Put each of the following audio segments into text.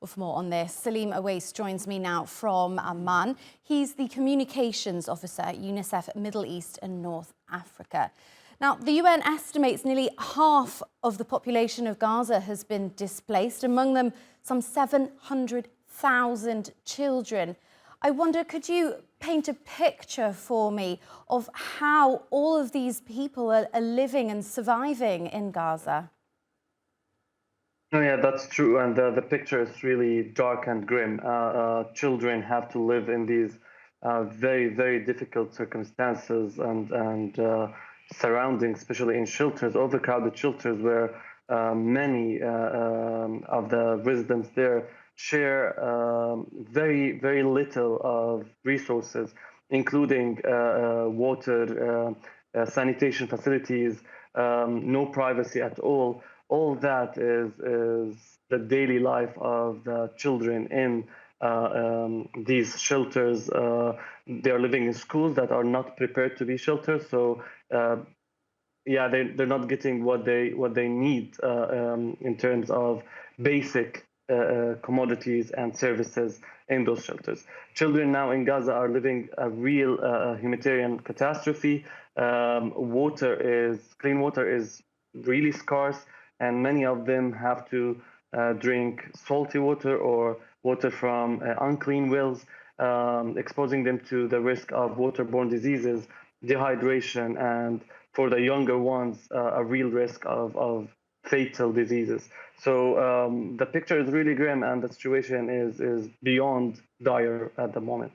Well, for more on this, Saleem Oweis joins me now from Amman. He's the Communications Officer at UNICEF Middle East and North Africa. Now, the UN estimates nearly half of the population of Gaza has been displaced, among them some 700,000 children. I wonder, could you paint a picture for me of how all of these people are living and surviving in Gaza? Oh, yeah, that's true. And the picture is really dark and grim. Children have to live in these very, very difficult circumstances and surroundings, especially in shelters, overcrowded shelters, where many of the residents there share very, very little of resources, including water, sanitation facilities, no privacy at all that is the daily life of the children in these shelters. They are living in schools that are not prepared to be shelters, so yeah, they're not getting what they need in terms of basic commodities and services in those shelters. Children now in Gaza are living a real humanitarian catastrophe. Clean water is really scarce, and many of them have to drink salty water or water from unclean wells, exposing them to the risk of waterborne diseases, dehydration, and for the younger ones, a real risk of fatal diseases. So the picture is really grim, and the situation is beyond dire at the moment.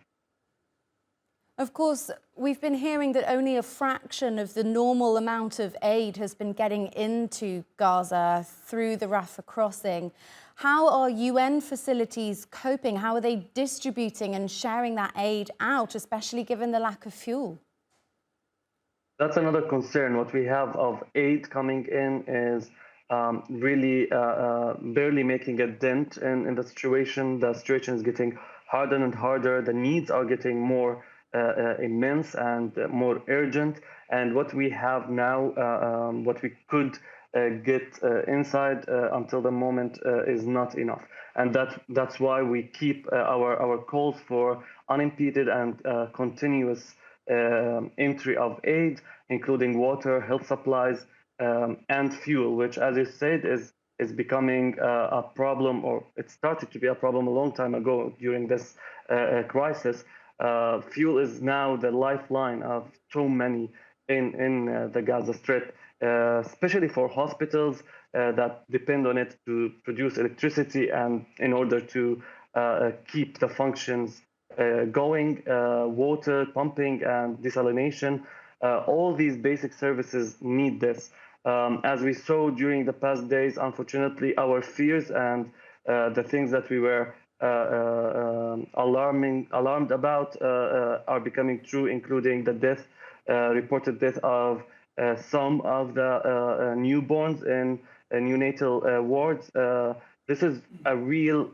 Of course, we've been hearing that only a fraction of the normal amount of aid has been getting into Gaza through the Rafah crossing. How are UN facilities coping? How are they distributing and sharing that aid out, especially given the lack of fuel? That's another concern. What we have of aid coming in is really barely making a dent in the situation. The situation is getting harder and harder. The needs are getting more immense and more urgent. And what we have now, what we could get inside until the moment is not enough. And that's why we keep our calls for unimpeded and continuous entry of aid, including water, health supplies, and fuel, which, as you said, is becoming a problem, or it started to be a problem a long time ago during this crisis. Fuel is now the lifeline of so many in the Gaza Strip, especially for hospitals that depend on it to produce electricity and in order to keep the functions going, water pumping and desalination. All these basic services need this. As we saw during the past days, unfortunately, our fears and the things that we were alarmed about are becoming true, including the reported death of some of the newborns in neonatal wards. This is a real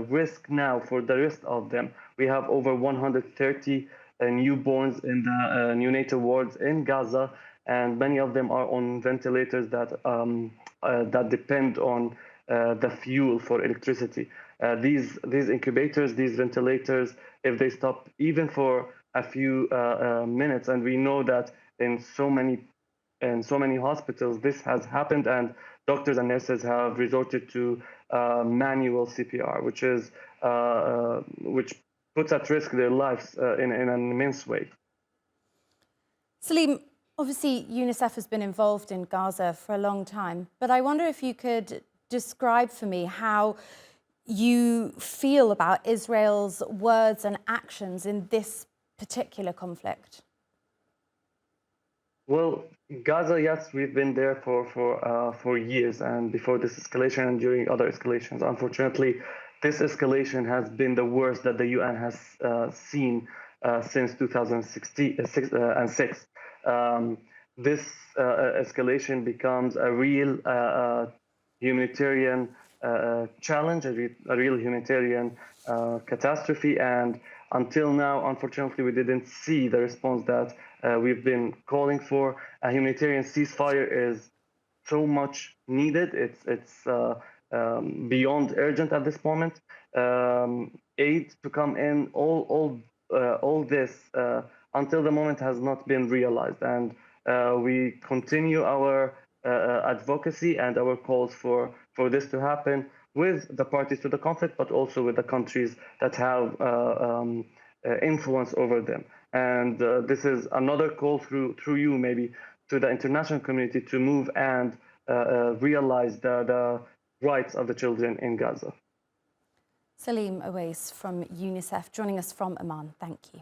risk now for the rest of them. We have over 130 newborns in the neonatal wards in Gaza, and many of them are on ventilators that depend on the fuel for electricity. These incubators, these ventilators, if they stop even for a few minutes, and we know that in so many hospitals this has happened, and doctors and nurses have resorted to manual CPR, which puts at risk their lives in an immense way. Saleem, obviously UNICEF has been involved in Gaza for a long time, but I wonder if you could describe for me how you feel about Israel's words and actions in this particular conflict. Well, Gaza, yes, we've been there for years, and before this escalation and during other escalations. Unfortunately, this escalation has been the worst that the UN has seen since 2016 and 6. This escalation becomes a real humanitarian challenge, a real humanitarian catastrophe, and until now, unfortunately, we didn't see the response that we've been calling for. A humanitarian ceasefire is so much needed. beyond urgent at this moment. Aid to come in, all this until the moment has not been realized, and we continue our advocacy and our calls for this to happen with the parties to the conflict, but also with the countries that have influence over them. And this is another call through you, maybe, to the international community to move and realize the rights of the children in Gaza. Saleem Oweis from UNICEF joining us from Amman. Thank you.